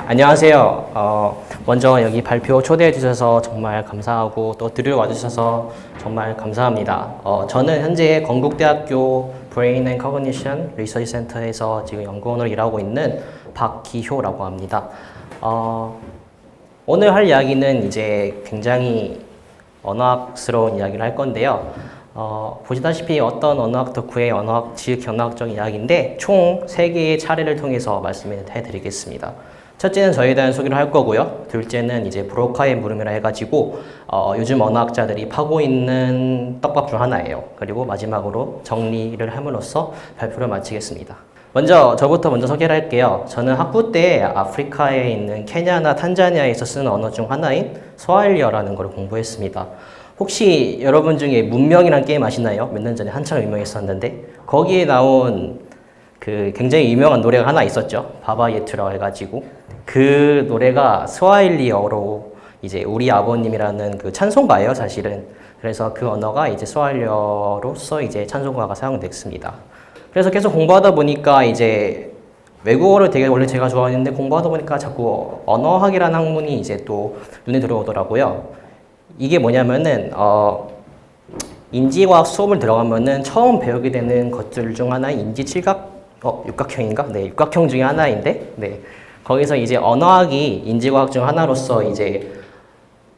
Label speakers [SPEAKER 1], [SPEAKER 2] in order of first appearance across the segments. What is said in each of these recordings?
[SPEAKER 1] 안녕하세요. 먼저 여기 발표 초대해 주셔서 정말 감사하고 또 들으러 와주셔서 정말 감사합니다. 저는 현재 건국대학교 Brain and Cognition Research Center에서 지금 연구원으로 일하고 있는 박기효라고 합니다. 오늘 할 이야기는 이제 굉장히 언어학스러운 이야기를 할 건데요. 보시다시피 어떤 언어학 덕후의 언어학, 지역 견어학적 이야기인데 총 3개의 차례를 통해서 말씀해 드리겠습니다. 첫째는 저에 대한 소개를 할 거고요. 둘째는 이제 브로카의 물음이라 해가지고 요즘 언어학자들이 파고 있는 떡밥 중 하나예요. 그리고 마지막으로 정리를 함으로써 발표를 마치겠습니다. 저부터 먼저 소개를 할게요. 저는 학부 때 아프리카에 있는 케냐나 탄자니아에서 쓰는 언어 중 하나인 스와힐리어라는 걸 공부했습니다. 혹시 여러분 중에 문명이라는 게임 아시나요? 몇 년 전에 한참 유명했었는데 거기에 나온 그 굉장히 유명한 노래가 하나 있었죠. 바바예투라고 해가지고 그 노래가 스와힐리어로 이제 우리 아버님이라는 그 찬송가예요, 사실은. 그래서 그 언어가 이제 스와힐리어로서 이제 찬송가가 사용됐습니다. 그래서 계속 공부하다 보니까 이제 외국어를 되게 원래 제가 좋아했는데 공부하다 보니까 자꾸 언어학이라는 학문이 이제 또 눈에 들어오더라고요. 이게 뭐냐면은 인지과학 수업을 들어가면은 처음 배우게 되는 것들 중 하나인 인지칠각 육각형인가? 네, 육각형 중에 하나인데, 네. 거기서 이제 언어학이 인지과학 중 하나로서 이제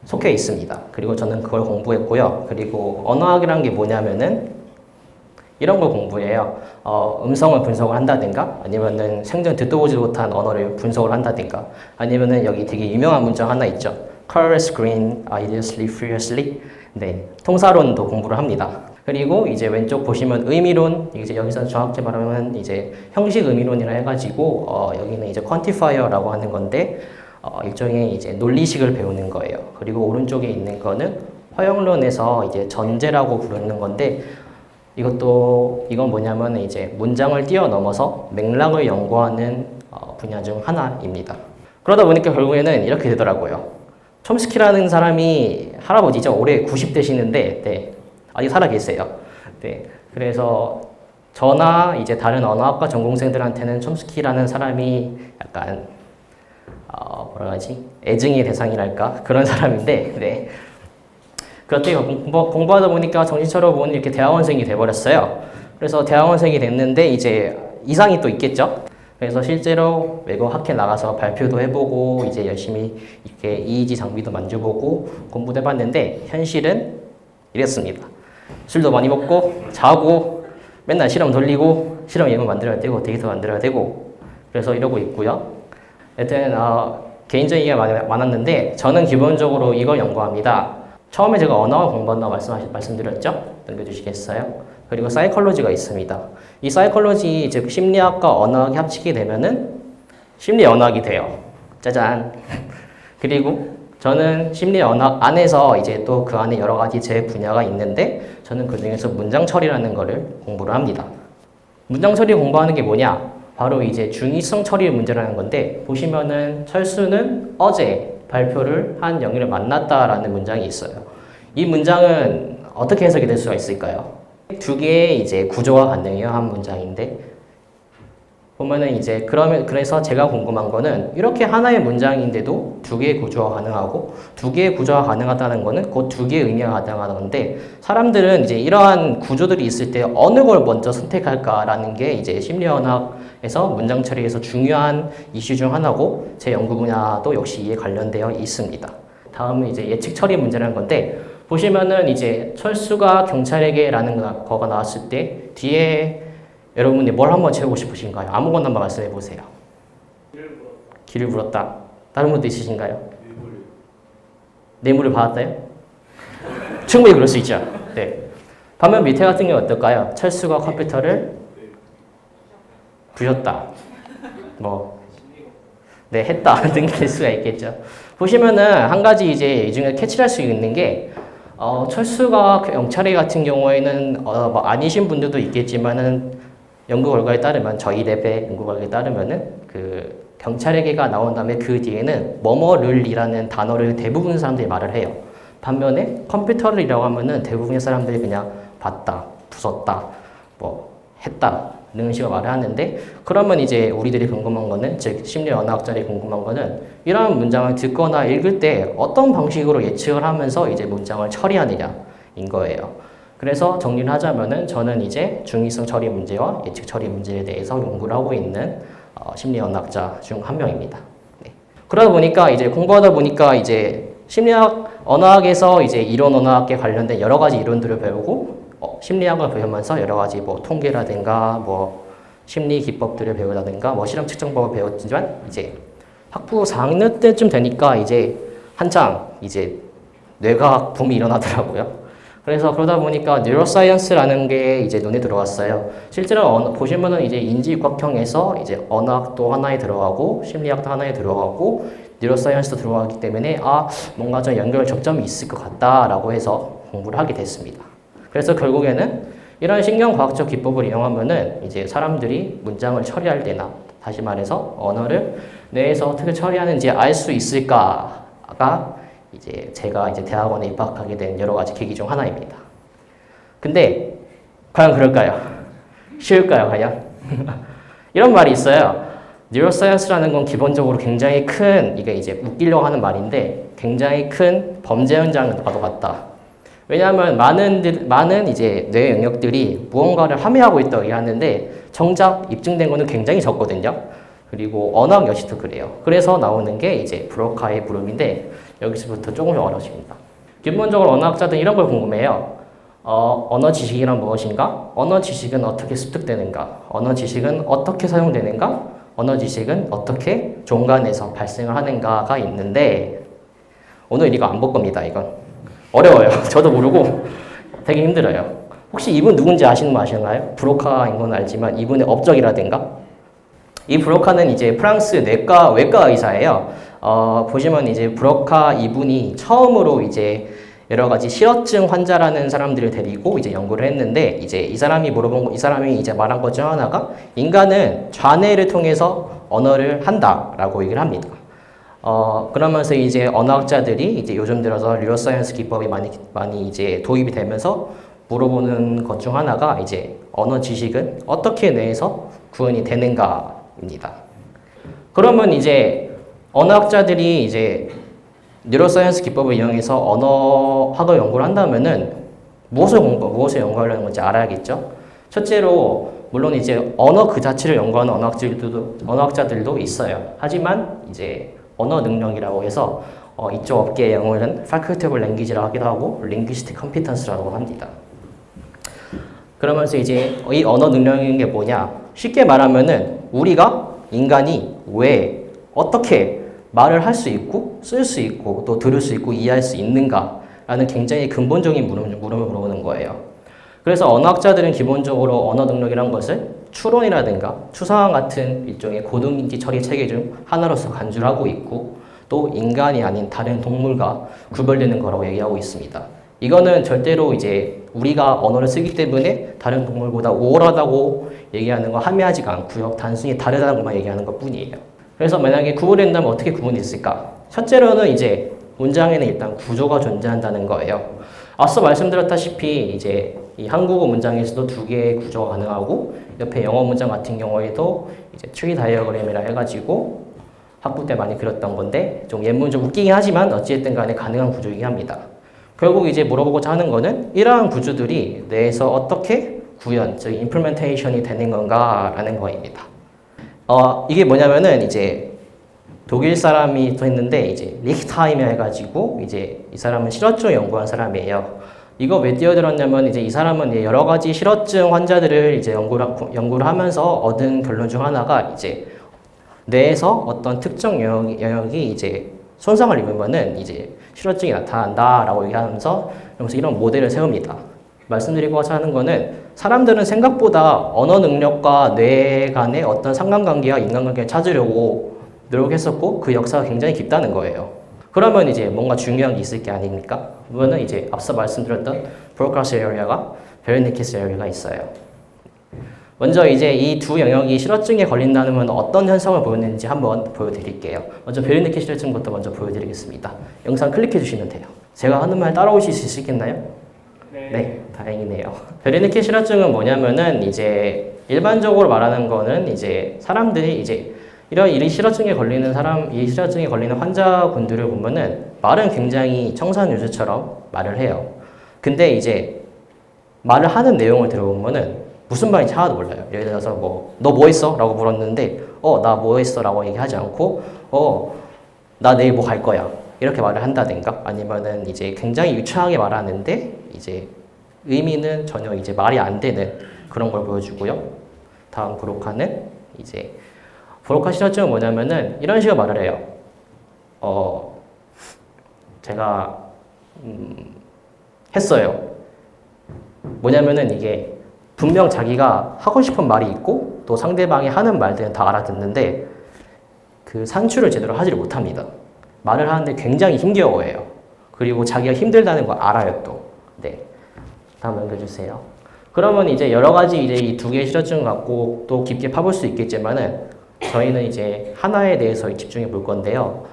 [SPEAKER 1] 속해 있습니다. 그리고 저는 그걸 공부했고요. 그리고 언어학이란 게 뭐냐면은 이런 걸 공부해요. 음성을 분석을 한다든가, 아니면은 생전 듣도 보지 못한 언어를 분석을 한다든가, 아니면은 여기 되게 유명한 문장 하나 있죠. Colors green, ideously, furiously. 네, 통사론도 공부를 합니다. 그리고 이제 왼쪽 보시면 의미론, 이제 여기서 정확히 말하면 이제 형식 의미론이라 해가지고 여기는 이제 퀀티파이어라고 하는 건데 일종의 이제 논리식을 배우는 거예요. 그리고 오른쪽에 있는 거는 허용론에서 이제 전제라고 부르는 건데 이건 뭐냐면 이제 문장을 뛰어넘어서 맥락을 연구하는 분야 중 하나입니다. 그러다 보니까 결국에는 이렇게 되더라고요. 촘스키라는 사람이 할아버지죠. 올해 90대시는데 네. 아직 살아 계세요. 네. 그래서 저나 이제 다른 언어학과 전공생들한테는 촘스키라는 사람이 약간 애증의 대상이랄까 그런 사람인데, 네. 그렇게 공부하다 보니까 정신차려 보니 이렇게 대학원생이 돼버렸어요. 그래서 대학원생이 됐는데 이제 이상이 또 있겠죠. 그래서 실제로 외국 학회 나가서 발표도 해보고 이제 열심히 이렇게 EEG 장비도 만져보고 공부도 해봤는데 현실은 이랬습니다. 술도 많이 먹고 자고 맨날 실험 돌리고 실험 예문 만들어야 되고 데이터 만들어야 되고 그래서 이러고 있고요. 여튼 개인적인 얘기가 많았는데 저는 기본적으로 이걸 연구합니다. 처음에 제가 언어학 공부한다고 말씀드렸죠? 넘겨주시겠어요? 그리고 사이콜로지가 있습니다. 이 사이콜로지, 즉 심리학과 언어학이 합치게 되면은 심리 언어학이 돼요. 짜잔. 그리고 저는 심리 언어학 안에서 이제 또 그 안에 여러 가지 제 분야가 있는데 저는 그 중에서 문장 처리라는 거를 공부를 합니다. 문장 처리 공부하는 게 뭐냐? 바로 이제 중의성 처리 문제라는 건데 보시면은 철수는 어제 발표를 한 영희를 만났다라는 문장이 있어요. 이 문장은 어떻게 해석이 될 수가 있을까요? 두 개의 이제 구조가 가능해요. 한 문장인데 보면은 이제 그래서 제가 궁금한 거는 이렇게 하나의 문장인데도 두 개의 구조가 가능하고 두 개의 구조가 가능하다는 거는 그 두 개의 의미가 가능하다는 건데 사람들은 이제 이러한 구조들이 있을 때 어느 걸 먼저 선택할까라는 게 이제 심리언학에서 문장 처리에서 중요한 이슈 중 하나고 제 연구 분야도 역시 이에 관련되어 있습니다. 다음은 이제 예측 처리 문제라는 건데 보시면은 이제 철수가 경찰에게라는 거가 나왔을 때 뒤에 여러분이 뭘 한번 채우고 싶으신가요? 아무거나 한번 말씀해 보세요. 길을 물었다. 다른 분도 있으신가요? 뇌물을 받았다요? 충분히 그럴 수 있죠. 네. 반면 밑에 같은 경우 어떨까요? 철수가 컴퓨터를 부셨다. 네, 했다 등이 될 수가 있겠죠. 보시면은 한 가지 이제 이 중에 캐치할 수 있는 게 철수가 경찰에 같은 경우에는 아니신 분들도 있겠지만은 연구 결과에 따르면 저희 랩의 연구 결과에 따르면은 그 경찰에게가 나온 다음에 그 뒤에는 뭐뭐를이라는 단어를 대부분 사람들이 말을 해요. 반면에 컴퓨터를이라고 하면은 대부분의 사람들이 그냥 봤다, 부쉈다, 했다 이런 식으로 말을 하는데, 그러면 이제 우리들이 궁금한 거는, 즉 심리 언어학자들이 궁금한 거는 이러한 문장을 듣거나 읽을 때 어떤 방식으로 예측을 하면서 이제 문장을 처리하느냐인 거예요. 그래서 정리를 하자면은 저는 이제 중의성 처리 문제와 예측 처리 문제에 대해서 연구를 하고 있는 심리 언어학자 중 한 명입니다. 네. 그러다 보니까 이제 공부하다 보니까 이제 심리학 언어학에서 이제 이론 언어학에 관련된 여러 가지 이론들을 배우고 심리학을 배우면서 여러 가지 뭐 통계라든가 뭐 심리 기법들을 배우다든가 뭐 실험 측정법을 배웠지만 이제 학부 4학년 때쯤 되니까 이제 한창 이제 뇌과학 붐이 일어나더라고요. 그래서 그러다 보니까 뉴로사이언스라는 게 이제 눈에 들어왔어요. 실제로 보시면은 이제 인지육학형에서 이제 언어학도 하나에 들어가고 심리학도 하나에 들어가고 뉴로사이언스도 들어가기 때문에 뭔가 좀 연결 접점이 있을 것 같다라고 해서 공부를 하게 됐습니다. 그래서 결국에는 이런 신경과학적 기법을 이용하면은 이제 사람들이 문장을 처리할 때나 다시 말해서 언어를 뇌에서 어떻게 처리하는지 알 수 있을까가 이제 제가 이제 대학원에 입학하게 된 여러 가지 계기 중 하나입니다. 근데 과연 그럴까요? 쉬울까요, 과연? 이런 말이 있어요. 뉴로사이언스라는 건 기본적으로 굉장히 큰, 이게 이제 웃기려고 하는 말인데 굉장히 큰 범죄 현장과도 같다. 왜냐하면 많은 이제 뇌 영역들이 무언가를 함해하고 있다고 얘기하는데 정작 입증된 거는 굉장히 적거든요. 그리고 언어학 역시도 그래요. 그래서 나오는 게 이제 브로카의 물음인데 여기서부터 조금 어려워집니다. 기본적으로 언어학자들은 이런 걸 궁금해요. 언어 지식이란 무엇인가? 언어 지식은 어떻게 습득되는가? 언어 지식은 어떻게 사용되는가? 언어 지식은 어떻게 종간에서 발생을 하는가가 있는데 오늘 이거 안 볼 겁니다. 이건 어려워요. 저도 모르고 되게 힘들어요. 혹시 이분 누군지 아시는 분 아시나요? 브로카인 건 알지만 이분의 업적이라든가 이 브로카는 이제 프랑스 외과 의사예요. 보시면 이제 브로카 이분이 처음으로 이제 여러 가지 실어증 환자라는 사람들을 데리고 이제 연구를 했는데 이제 이 사람이 이제 말한 것 중 하나가 인간은 좌뇌를 통해서 언어를 한다라고 얘기를 합니다. 그러면서 이제 언어학자들이 이제 요즘 들어서 뉴로사이언스 기법이 많이 이제 도입이 되면서 물어보는 것 중 하나가 이제 언어 지식은 어떻게 뇌에서 구현이 되는가입니다. 그러면 이제 언어학자들이 이제 뉴로사이언스 기법을 이용해서 언어학을 연구를 한다면은 무엇을 연구하려는 건지 알아야겠죠. 첫째로 물론 이제 언어 그 자체를 연구하는 언어학자들도 있어요. 하지만 이제 언어 능력이라고 해서 이쪽 업계의 영어는 Faculty of Language라고 하기도 하고 Linguistic Competence라고 합니다. 그러면서 이제 이 언어 능력인 게 뭐냐? 쉽게 말하면은 우리가 인간이 왜 어떻게 말을 할 수 있고 쓸 수 있고 또 들을 수 있고 이해할 수 있는가라는 굉장히 근본적인 물음을 물어보는 거예요. 그래서 언어학자들은 기본적으로 언어 능력이란 것을 추론이라든가 추상화 같은 일종의 고등인지 처리 체계 중 하나로서 간주를 하고 있고 또 인간이 아닌 다른 동물과 구별되는 거라고 얘기하고 있습니다. 이거는 절대로 이제 우리가 언어를 쓰기 때문에 다른 동물보다 우월하다고 얘기하는 거 함의하지가 않고요. 단순히 다르다는 것만 얘기하는 것 뿐이에요. 그래서 만약에 구분된다면 어떻게 구분이 있을까? 첫째로는 이제 문장에는 일단 구조가 존재한다는 거예요. 앞서 말씀드렸다시피 이제 이 한국어 문장에서도 두 개의 구조가 가능하고 옆에 영어 문장 같은 경우에도 이제 트리 다이어그램이라 해가지고 학부 때 많이 그렸던 건데 좀 옛문 좀 웃기긴 하지만 어찌됐든 간에 가능한 구조이긴 합니다. 결국 이제 물어보고자 하는 거는 이러한 구조들이 뇌에서 어떻게 구현, 즉 임플멘테이션이 되는 건가라는 거입니다. 이게 뭐냐면은 이제 독일 사람이 또 했는데 이제 리히타임이 해가지고 이제 이 사람은 실어증 연구한 사람이에요. 이거 왜 뛰어들었냐면 이제 이 사람은 여러 가지 실어증 환자들을 이제 연구를 하면서 얻은 결론 중 하나가 이제 뇌에서 어떤 특정 영역이 이제 손상을 입으면은 이제 실어증이 나타난다라고 얘기하면서 이런 모델을 세웁니다. 말씀드리고자 하는 거는 사람들은 생각보다 언어 능력과 뇌 간의 어떤 상관관계와 인간관계를 찾으려고 노력했었고 그 역사가 굉장히 깊다는 거예요. 그러면 이제 뭔가 중요한 게 있을 게 아닙니까? 그거는 이제 앞서 말씀드렸던 브로카스 에어리아가 베르니키스 에어리아가 있어요. 먼저 이제 이 두 영역이 실어증에 걸린다면 어떤 현상을 보였는지 한번 보여드릴게요. 먼저 베르니키 실어증부터 먼저 보여드리겠습니다. 영상 클릭해 주시면 돼요. 제가 하는 말 따라오실 수 있겠나요? 네, 다행이네요. 베르니키 실어증은 뭐냐면은 이제 일반적으로 말하는 거는 이제 사람들이 이제 이런 실어증에 걸리는 이 실어증에 걸리는 환자분들을 보면은 말은 굉장히 청산유수처럼 말을 해요. 근데 이제 말을 하는 내용을 들어보면은 무슨 말인지 하나도 몰라요. 예를 들어서 뭐, 너 뭐 했어? 라고 물었는데, 나 뭐 했어? 라고 얘기하지 않고, 나 내일 뭐 갈 거야. 이렇게 말을 한다든가, 아니면은 이제 굉장히 유창하게 말하는데, 이제 의미는 전혀 이제 말이 안 되는 그런 걸 보여주고요. 다음 브로카는 이제, 브로카 실어증은 뭐냐면은 이런 식으로 말을 해요. 제가, 했어요. 뭐냐면은 이게 분명 자기가 하고 싶은 말이 있고 또 상대방이 하는 말들은 다 알아듣는데 그 산출을 제대로 하지를 못합니다. 말을 하는데 굉장히 힘겨워해요. 그리고 자기가 힘들다는 거 알아요 또. 네. 다음 넘겨주세요. 그러면 이제 여러 가지 이제 이 두 개의 실어증을 갖고 또 깊게 파볼 수 있겠지만은 저희는 이제 하나에 대해서 집중해 볼 건데요.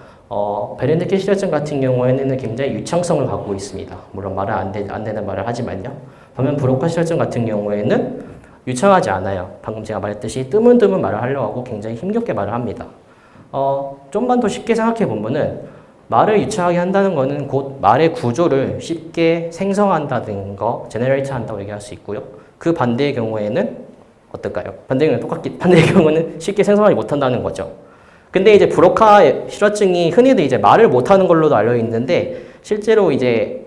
[SPEAKER 1] 베른데케 실어증 같은 경우에는 굉장히 유창성을 갖고 있습니다. 물론 말은 안 되는 말을 하지만요. 반면 브로카 실어증 같은 경우에는 유창하지 않아요. 방금 제가 말했듯이 뜨문뜨문 말을 하려고 하고 굉장히 힘겹게 말을 합니다. 좀만 더 쉽게 생각해 보면은 말을 유창하게 한다는 거는 곧 말의 구조를 쉽게 생성한다는 거, 제너레이트 한다고 얘기할 수 있고요. 그 반대의 경우에는 어떨까요? 반대의 경우는 쉽게 생성하지 못한다는 거죠. 근데 이제 브로카 실어증이 흔히들 이제 말을 못하는 걸로도 알려 있는데 실제로 이제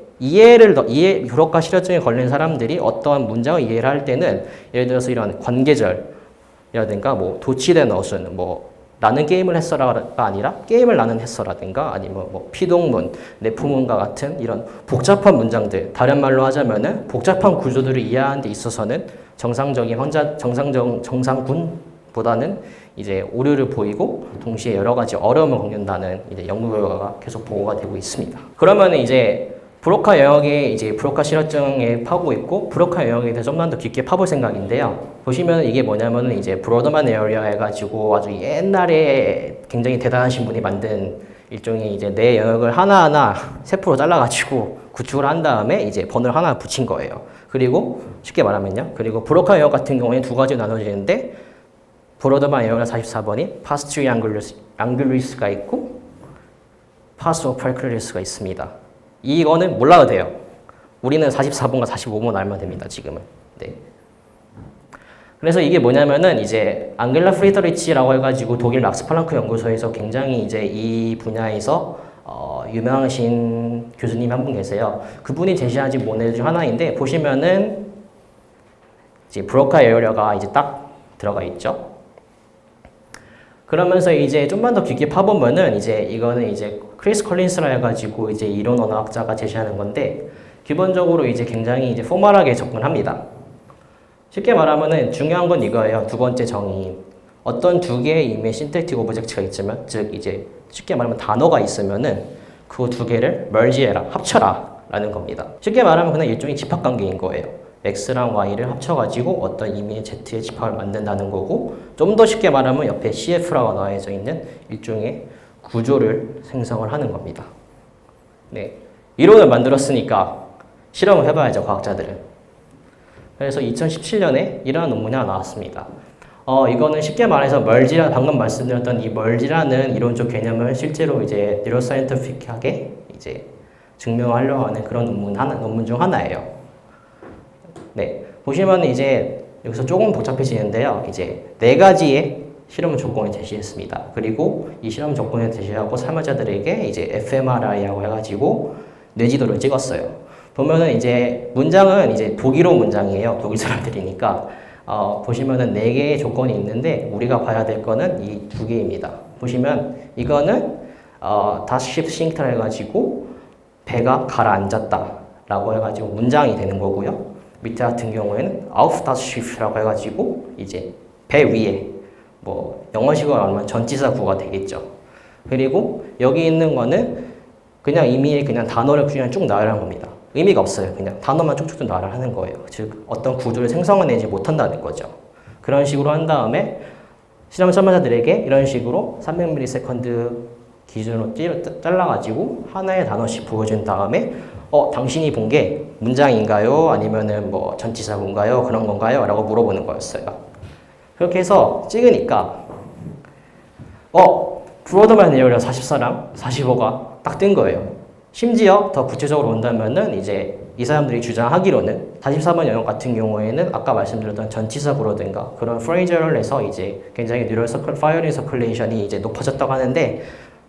[SPEAKER 1] 브로카 실어증에 걸린 사람들이 어떠한 문장을 이해를 할 때는 예를 들어서 이런 관계절이라든가 뭐 도치된 어순, 뭐 나는 게임을 했어라가 아니라 게임을 나는 했어라든가 아니면 뭐 피동문, 내포문과 같은 이런 복잡한 문장들, 다른 말로 하자면은 복잡한 구조들을 이해하는 데 있어서는 정상적인 정상군보다는 이제 오류를 보이고 동시에 여러 가지 어려움을 겪는다는 이제 연구 결과가 계속 보고가 되고 있습니다. 그러면 이제 브로카 영역에 이제 브로카 실어증에 파고 있고 브로카 영역에 대해서 좀만 더 깊게 파볼 생각인데요. 보시면 이게 뭐냐면은 이제 브로드만 에어리어 해가지고 아주 옛날에 굉장히 대단하신 분이 만든 일종의 이제 내 영역을 하나하나 세포로 잘라가지고 구축을 한 다음에 이제 번호를 하나 붙인 거예요. 그리고 쉽게 말하면요. 그리고 브로카 영역 같은 경우에는 두 가지로 나눠지는데 브로드만 에어리어 44번이 파스트리 앙귤리스가 있고 파스 오팔클리스가 있습니다. 이거는 몰라도 돼요. 우리는 44번과 45번 알면 됩니다, 지금은. 네. 그래서 이게 뭐냐면은 이제 앙겔라 프리드리치라고 해가지고 독일 막스 플랑크 연구소에서 굉장히 이제 이 분야에서 유명하신 교수님 한 분 계세요. 그분이 제시한 모델 중 하나인데 보시면은 이제 브로카 에어리어가 이제 딱 들어가 있죠. 그러면서 이제 좀만 더 깊게 파보면은 이제 이거는 이제 크리스 컬린스라 해가지고 이제 이론 언어학자가 제시하는 건데 기본적으로 이제 굉장히 이제 포멀하게 접근합니다. 쉽게 말하면은 중요한 건 이거예요. 두 번째 정의. 어떤 두 개의 이미의 신택틱 오브젝트가 있지만, 즉 이제 쉽게 말하면 단어가 있으면은 그 두 개를 merge해라, 합쳐라라는 겁니다. 쉽게 말하면 그냥 일종의 집합관계인 거예요. X랑 Y를 합쳐가지고 어떤 의미의 Z의 집합을 만든다는 거고 좀 더 쉽게 말하면 옆에 CF라고 나와져 있는 일종의 구조를 생성을 하는 겁니다. 네, 이론을 만들었으니까 실험을 해봐야죠, 과학자들은. 그래서 2017년에 이러한 논문이 하나 나왔습니다. 이거는 쉽게 말해서 방금 말씀드렸던 이 멀지라는 이론적 개념을 실제로 이제 뉴로사이언티픽하게 이제 증명하려고 하는 그런 논문 중 하나예요. 네, 보시면 이제 여기서 조금 복잡해지는데요. 이제 4가지의 실험 조건을 제시했습니다. 그리고 이 실험 조건을 제시하고 참여자들에게 이제 fMRI라고 해가지고 뇌지도를 찍었어요. 보면은 이제 문장은 이제 독일어 문장이에요. 독일 사람들이니까. 보시면은 4개의 조건이 있는데 우리가 봐야 될 거는 이 2개입니다. 보시면 이거는 다시 싱크를 해가지고 배가 가라앉았다 라고 해가지고 문장이 되는 거고요. 밑에 같은 경우에는 auf das Schiff라고 해가지고 이제 배 위에 뭐 영어식으로 하면 전치사 구가 되겠죠. 그리고 여기 있는 거는 그냥 의미의 그냥 단어를 그냥 쭉 나열한 겁니다. 의미가 없어요. 그냥 단어만 쭉쭉 나열하는 거예요. 즉 어떤 구조를 생성해내지 못한다는 거죠. 그런 식으로 한 다음에 실험 참여자들에게 이런 식으로 300ms 기준으로 잘라가지고 하나의 단어씩 보여준 다음에 당신이 본 게 문장인가요? 아니면은 뭐 전치사인가요? 그런 건가요? 라고 물어보는 거였어요. 그렇게 해서 찍으니까 브로드만 에어리어 44랑 45가 딱 뜬 거예요. 심지어 더 구체적으로 본다면은 이제 이 사람들이 주장하기로는 44번 영역 같은 경우에는 아까 말씀드렸던 전치사구라든가 그런 프레이저를 해서 이제 굉장히 뉴럴 파이어링 서큘레이션이 이제 높아졌다고 하는데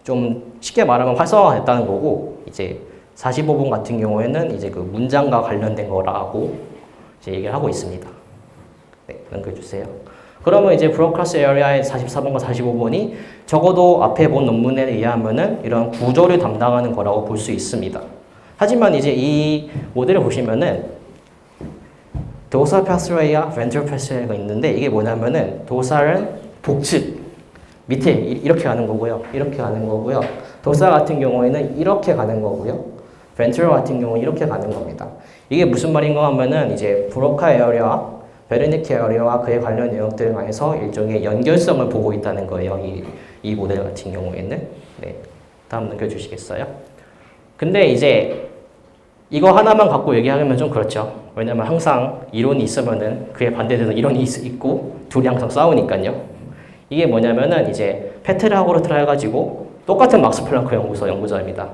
[SPEAKER 1] 좀 쉽게 말하면 활성화가 됐다는 거고 이제 45번 같은 경우에는 이제 그 문장과 관련된 거라고 이제 얘기를 하고 있습니다. 네, 넘겨주세요. 그러면 이제 브로드카스트 에어리아의 44번과 45번이 적어도 앞에 본 논문에 의하면은 이런 구조를 담당하는 거라고 볼 수 있습니다. 하지만 이제 이 모델을 보시면은 도사 패스웨이와 벤트럴 패스웨이가 있는데 이게 뭐냐면은 도사는 복측 밑에 이렇게 가는 거고요. 이렇게 가는 거고요. 도사 같은 경우에는 이렇게 가는 거고요. 벤트럴 같은 경우는 이렇게 가는 겁니다. 이게 무슨 말인가 하면은 이제 브로카 에어리아와 베르니케 에어리아와 그에 관련 내용들을 통해서 일종의 연결성을 보고 있다는 거예요. 이 모델 같은 경우에는. 네. 다음 넘겨주시겠어요? 근데 이제 이거 하나만 갖고 얘기하면 좀 그렇죠. 왜냐면 항상 이론이 있으면은 그에 반대되는 이론이 있고 둘이 항상 싸우니까요. 이게 뭐냐면은 이제 페트라고르트라 해가지고 똑같은 막스 플랑크 연구소 연구자입니다.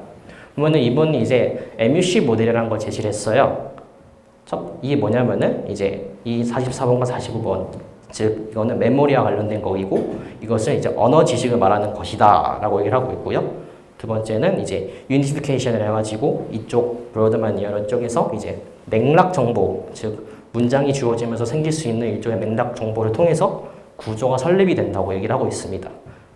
[SPEAKER 1] 그러면은 이분이 이제 MUC 모델이라는 걸 제시를 했어요. 이게 뭐냐면은 이제 이 44번과 45번 즉 이거는 메모리와 관련된 거이고 이것은 이제 언어 지식을 말하는 것이다 라고 얘기를 하고 있고요. 두 번째는 이제 유니피케이션을 해가지고 이쪽 브로드만 이어러 쪽에서 이제 맥락 정보 즉 문장이 주어지면서 생길 수 있는 일종의 맥락 정보를 통해서 구조가 설립이 된다고 얘기를 하고 있습니다.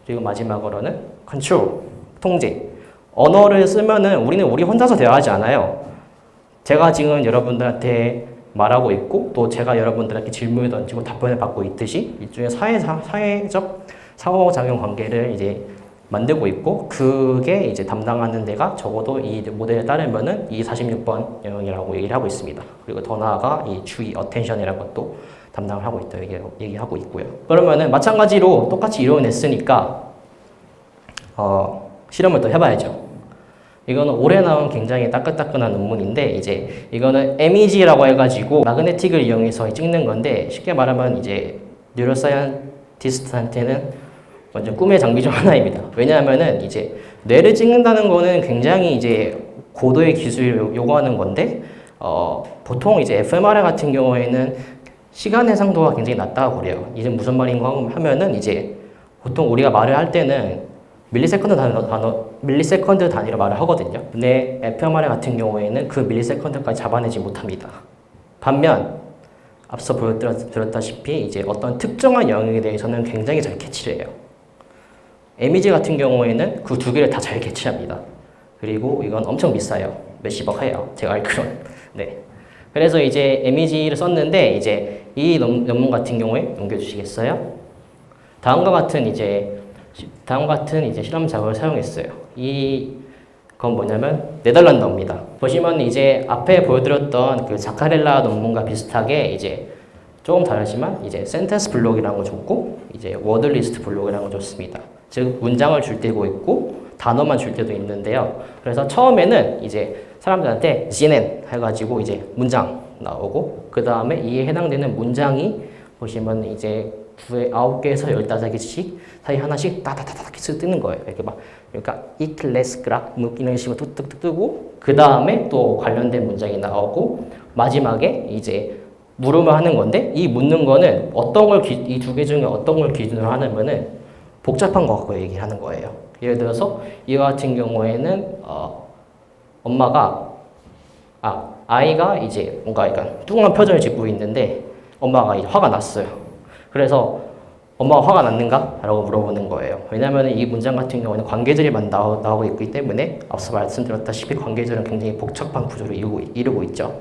[SPEAKER 1] 그리고 마지막으로는 컨트롤 통제 언어를 쓰면은 우리는 우리 혼자서 대화하지 않아요. 제가 지금 여러분들한테 말하고 있고 또 제가 여러분들한테 질문을 던지고 답변을 받고 있듯이 일종의 사회적 상호작용 관계를 이제 만들고 있고 그게 이제 담당하는 데가 적어도 이 모델에 따르면은 이 46번 영역이라고 얘기를 하고 있습니다. 그리고 더 나아가 이 주의 어텐션이라는 것도 담당을 하고 있다 얘기하고 있고요. 그러면은 마찬가지로 똑같이 이론을 냈으니까 실험을 또 해봐야죠. 이거는 올해 나온 굉장히 따끈따끈한 논문인데 이제 이거는 MEG라고 해가지고 마그네틱을 이용해서 찍는 건데 쉽게 말하면 이제 뉴로사이언티스트한테는 완전 꿈의 장비 중 하나입니다. 왜냐하면은 이제 뇌를 찍는다는 거는 굉장히 이제 고도의 기술을 요구하는 건데 보통 이제 fMRI 같은 경우에는 시간 해상도가 굉장히 낮다고 그래요. 이제 무슨 말인가 하면은 이제 보통 우리가 말을 할 때는 밀리세컨드 단위로 말을 하거든요. 근데 fMRI 같은 경우에는 그 밀리세컨드까지 잡아내지 못합니다. 반면 앞서 보여드렸다시피 이제 어떤 특정한 영역에 대해서는 굉장히 잘 캐치를 해요. MEG 같은 경우에는 그 두 개를 다 잘 캐치합니다. 그리고 이건 엄청 비싸요. 몇십억 해요. 제가 알기로는. 네. 그래서 이제 MEG를 썼는데 이제 이 논문 같은 경우에 넘겨주시겠어요? 다음과 같은 이제 실험 자료를 사용했어요. 이건 뭐냐면 네덜란드어입니다. 보시면 이제 앞에 보여드렸던 그 자카렐라 논문과 비슷하게 이제 조금 다르지만 이제 센텐스 블록이라는 걸 줬고 이제 워드 리스트 블록이라는 걸 줬습니다. 즉 문장을 줄 때도 있고 단어만 줄 때도 있는데요. 그래서 처음에는 이제 사람들한테 CNN 해가지고 이제 문장 나오고 그 다음에 이에 해당되는 문장이 보시면 이제 9개에서 15개씩 사이 하나씩 따다다닥 뜨는 거예요. 이렇게 막 그러니까 이클레스그락 이런 식으로 뚝뚝뚝 뜨고 그 다음에 또 관련된 문장이 나오고 마지막에 이제 물음을 하는 건데 이 묻는 거는 어떤 걸 이 두 개 중에 어떤 걸 기준으로 하냐면은 복잡한 거 갖고 얘기를 하는 거예요. 예를 들어서 이거 같은 경우에는 아이가 이제 뭔가 약간 뚱한 표정을 짓고 있는데 엄마가 이제 화가 났어요. 그래서 엄마가 화가 났는가? 라고 물어보는 거예요. 왜냐하면 이 문장 같은 경우는 관계절이만 나오고 있기 때문에 앞서 말씀드렸다시피 관계절은 굉장히 복잡한 구조를 이루고 있죠.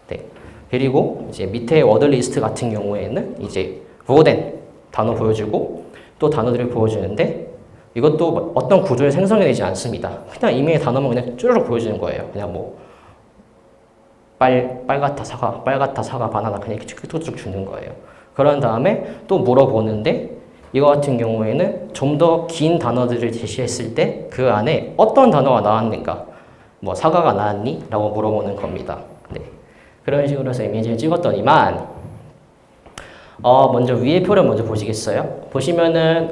[SPEAKER 1] 네. 그리고 이제 밑에 워드 리스트 같은 경우에는 이제 로된 단어 보여주고 또 단어들을 보여주는데 이것도 어떤 구조를 생성해내지 않습니다. 그냥 이미의 단어만 그냥 쭈르륵 보여주는 거예요. 그냥 뭐 빨갛다 사과 바나나 그냥 이렇게 쭉쭉쭉 주는 거예요. 그런 다음에 또 물어보는데 이거 같은 경우에는 좀 더 긴 단어들을 제시했을 때 그 안에 어떤 단어가 나왔는가 뭐 사과가 나왔니? 라고 물어보는 겁니다. 네. 그런 식으로 해서 이미지를 찍었더니만 먼저 위의 표를 먼저 보시겠어요? 보시면은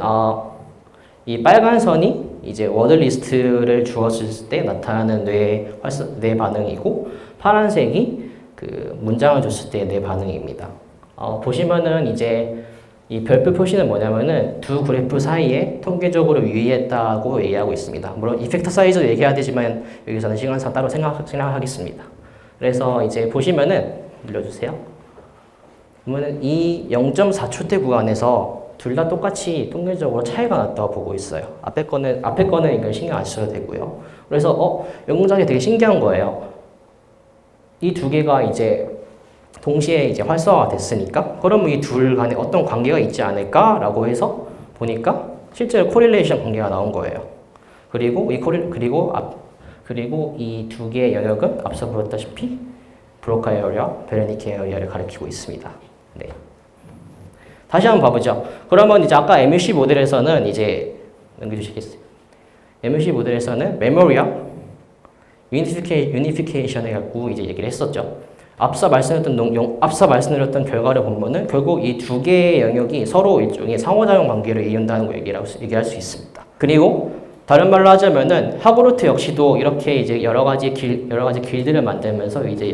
[SPEAKER 1] 이 빨간 선이 이제 워드 리스트를 주었을 때 나타나는 뇌 반응이고 파란색이 그 문장을 줬을 때 뇌 반응입니다. 보시면은 이제 이 별표 표시는 뭐냐면은 두 그래프 사이에 통계적으로 유의했다고 얘기하고 있습니다. 물론 이펙터 사이즈도 얘기해야 되지만 여기서는 시간상 따로 생각하겠습니다. 그래서 이제 보시면은 눌러주세요. 그러면 이 0.4초대 구간에서 둘 다 똑같이 통계적으로 차이가 났다고 보고 있어요. 앞에 거는 이걸 신경 안 쓰셔도 되고요. 그래서 연구자들이 되게 신기한 거예요. 이 두 개가 이제 동시에 이제 활성화가 됐으니까 그러면 이 둘 간에 어떤 관계가 있지 않을까라고 해서 보니까 실제로 코릴레이션 관계가 나온 거예요. 그리고 이 두 개의 영역은 앞서 보였다시피 브로카 에어리아, 베르니케 에어리아를 가리키고 있습니다. 네. 다시 한번 봐보죠. 그러면 이제 아까 MUC 모델에서는 이제 넘겨주시겠어요? MUC 모델에서는 메모리와 유니피케이션을 갖고 이제 얘기를 했었죠. 앞서 말씀드렸던 결과를 보면은 결국 이 두 개의 영역이 서로 일종의 상호작용 관계를 이룬다는 거 얘기할 수 있습니다. 그리고 다른 말로 하자면은 하그루트 역시도 이렇게 이제 여러 가지 길들을 만들면서 이제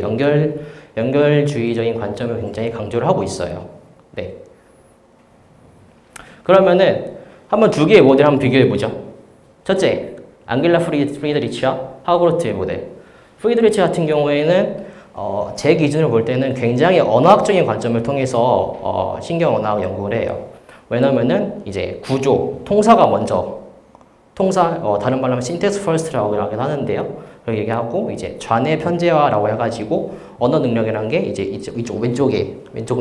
[SPEAKER 1] 연결주의적인 관점을 굉장히 강조를 하고 있어요. 네. 그러면은 한번 두 개의 모델 한번 비교해 보죠. 첫째, 앙겔라 프리드리치와 하그루트의 모델. 프리드리치 같은 경우에는 제 기준으로 볼 때는 굉장히 언어학적인 관점을 통해서 신경언어학 연구를 해요. 왜냐면은 이제 구조, 통사가 먼저 다른 말로 하면 신텍스 퍼스트라고 하는데요. 그렇게 얘기하고 이제 좌뇌 편제화라고 해가지고 언어 능력이라는 게 이제 이쪽 왼쪽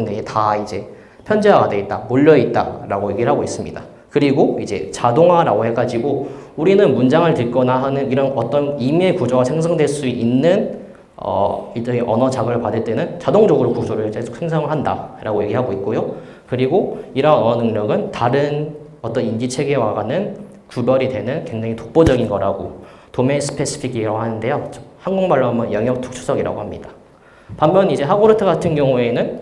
[SPEAKER 1] 뇌에 다 이제 편제화가 돼 있다, 몰려 있다라고 얘기를 하고 있습니다. 그리고 이제 자동화라고 해가지고 우리는 문장을 듣거나 하는 이런 어떤 임의의 구조가 생성될 수 있는 일종의 언어 자극을 받을 때는 자동적으로 구조를 계속 생성을 한다라고 얘기하고 있고요. 그리고 이러한 언어 능력은 다른 어떤 인지 체계와는 구별이 되는 굉장히 독보적인 거라고 도메인 스페시픽이라고 하는데요. 한국말로 하면 영역 특수적이라고 합니다. 반면 이제 하그루트 같은 경우에는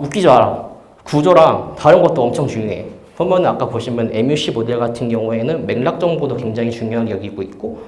[SPEAKER 1] 웃기지 마라. 구조랑 다른 것도 엄청 중요해. 보면 아까 보시면 MUC 모델 같은 경우에는 맥락 정보도 굉장히 중요하게 여기고 있고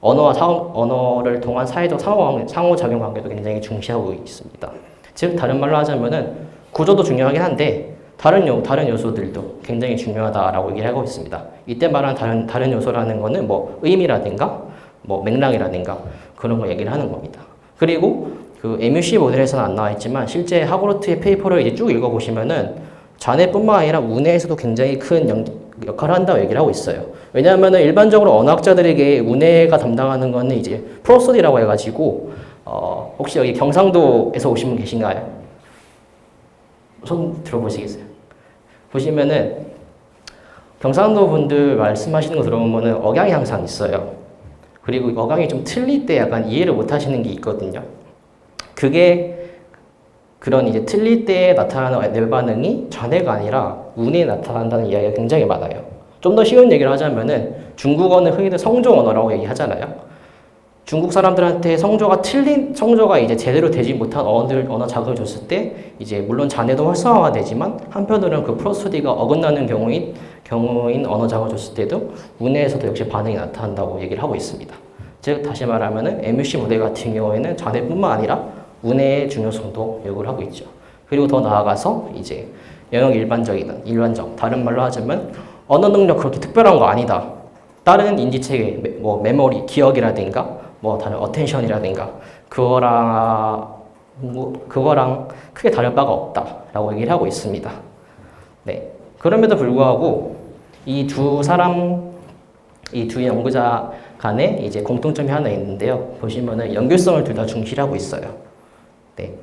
[SPEAKER 1] 언어를 통한 사회적 상호작용 관계도 굉장히 중시하고 있습니다. 즉 다른 말로 하자면은 구조도 중요하긴 한데 다른 요소들도 굉장히 중요하다라고 얘기를 하고 있습니다. 이때 말하는 다른 요소라는 거는 뭐 의미라든가 뭐 맥락이라든가 그런 거 얘기를 하는 겁니다. 그리고 그 MUC 모델에서는 안 나와 있지만 실제 하그루트의 페이퍼를 이제 쭉 읽어보시면은 좌뇌뿐만 아니라 우뇌에서도 굉장히 큰 역할을 한다고 얘기를 하고 있어요. 왜냐하면은 일반적으로 언어학자들에게 우뇌가 담당하는 거는 이제 프로소디라고 해가지고 혹시 여기 경상도에서 오신 분 계신가요? 손 들어보시겠어요? 보시면은 경상도 분들 말씀하시는 거 들어보면은 억양이 항상 있어요. 그리고 억양이 좀 틀릴 때 약간 이해를 못 하시는 게 있거든요. 그게 그런 이제 틀릴 때 나타나는 뇌 반응이 좌뇌가 아니라 우뇌에 나타난다는 이야기가 굉장히 많아요. 좀 더 쉬운 얘기를 하자면은 중국어는 흔히들 성조 언어라고 얘기하잖아요. 중국 사람들한테 성조가 이제 제대로 되지 못한 언어 자극을 줬을 때 이제 물론 좌뇌도 활성화가 되지만 한편으로는 그 프로소디가 어긋나는 경우인 언어 자극을 줬을 때도 우뇌에서도 역시 반응이 나타난다고 얘기를 하고 있습니다. 즉 다시 말하면은 MUC 모델 같은 경우에는 좌뇌뿐만 아니라 우뇌의 중요성도 요구를 하고 있죠. 그리고 더 나아가서 이제 영역 일반적 다른 말로 하자면 언어 능력 그렇게 특별한 거 아니다. 다른 인지체계 뭐 메모리, 기억이라든가 뭐 다른 어텐션이라든가 그거랑 크게 다를 바가 없다라고 얘기를 하고 있습니다. 네. 그럼에도 불구하고 이 두 연구자 간에 이제 공통점이 하나 있는데요. 보시면은 연결성을 둘 다 중시하고 있어요. 네.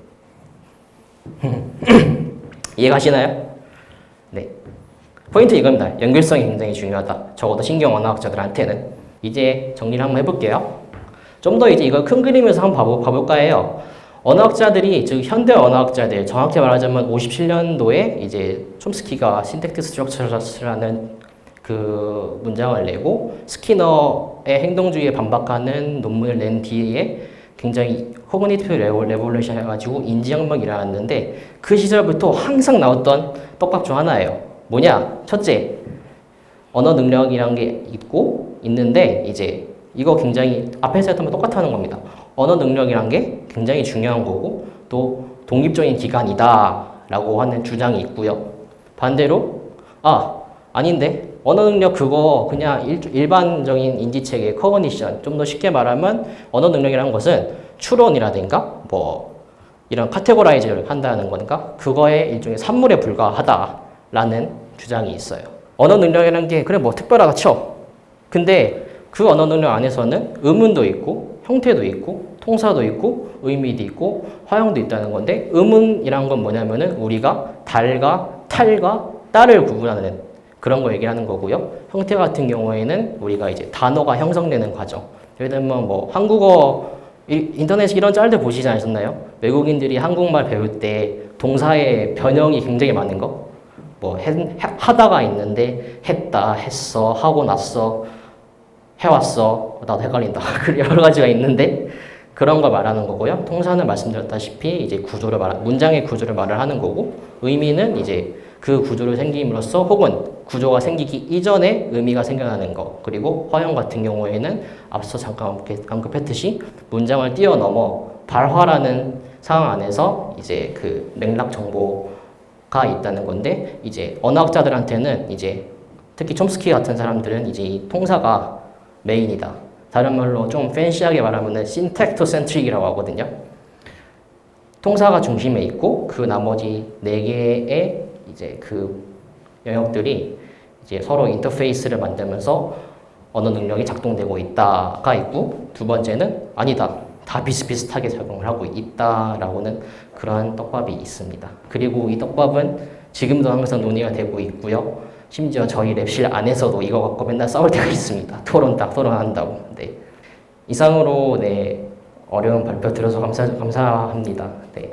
[SPEAKER 1] 이해가시나요? 네. 포인트 이겁니다. 연결성이 굉장히 중요하다. 적어도 신경언어학자들한테는. 이제 정리를 한번 해볼게요. 좀 더 이제 이걸 큰 그림에서 한번 봐볼까 해요. 언어학자들이, 즉 현대 언어학자들, 정확히 말하자면 57년도에 이제 촘스키가 신텍틱 스트럭처라는 그 문장을 내고 스키너의 행동주의에 반박하는 논문을 낸 뒤에 굉장히 코그니티브 레볼루션 해가지고 인지혁명이 일어났는데 그 시절부터 항상 나왔던 떡밥 중 하나예요. 뭐냐? 첫째, 언어 능력이란 게 있는데 이제 이거 굉장히 앞에서 했던 거 똑같다는 겁니다. 언어 능력이란 게 굉장히 중요한 거고 또 독립적인 기관이다라고 하는 주장이 있고요. 반대로 아닌데 언어 능력 그거 그냥 일반적인 인지체계 커그니션 좀 더 쉽게 말하면 언어 능력이라는 것은 추론이라든가 뭐 이런 카테고라이즈를 한다는 거니까 그거의 일종의 산물에 불과하다라는 주장이 있어요. 언어 능력이라는 게 그래 뭐 특별하다 쳐. 근데 그 언어 능력 안에서는 의문도 있고 형태도 있고 통사도 있고 의미도 있고 화형도 있다는 건데 의문이란 건 뭐냐면은 우리가 달과 탈과 딸을 구분하는 그런 거 얘기하는 거고요. 형태 같은 경우에는 우리가 이제 단어가 형성되는 과정. 예를 들면 뭐 한국어 인터넷에 이런 짤들 보시지 않으셨나요? 외국인들이 한국말 배울 때 동사의 변형이 굉장히 많은 거. 뭐 하다가 있는데 했다, 했어, 하고 났어, 해왔어. 나도 헷갈린다. 여러 가지가 있는데 그런 걸 말하는 거고요. 통사는 말씀드렸다시피 이제 문장의 구조를 말을 하는 거고 의미는 이제 그 구조를 생김으로써 혹은 구조가 생기기 이전에 의미가 생겨나는 거. 그리고 화형 같은 경우에는 앞서 잠깐 언급했듯이 문장을 뛰어넘어 발화라는 상황 안에서 이제 그 맥락 정보가 있다는 건데 이제 언어학자들한테는 이제 특히 촘스키 같은 사람들은 이제 이 통사가 메인이다. 다른 말로 좀 팬시하게 말하면은 신텍토센트릭이라고 하거든요. 통사가 중심에 있고 그 나머지 4개의 이제 그 영역들이 이제 서로 인터페이스를 만들면서 언어 능력이 작동되고 있다가 있고 두 번째는 아니다. 다 비슷비슷하게 작용을 하고 있다라고는 그러한 떡밥이 있습니다. 그리고 이 떡밥은 지금도 항상 논의가 되고 있고요. 심지어 저희 랩실 안에서도 이거 갖고 맨날 싸울 때가 있습니다. 토론한다고. 네. 이상으로 어려운 발표 들어서 감사합니다. 네.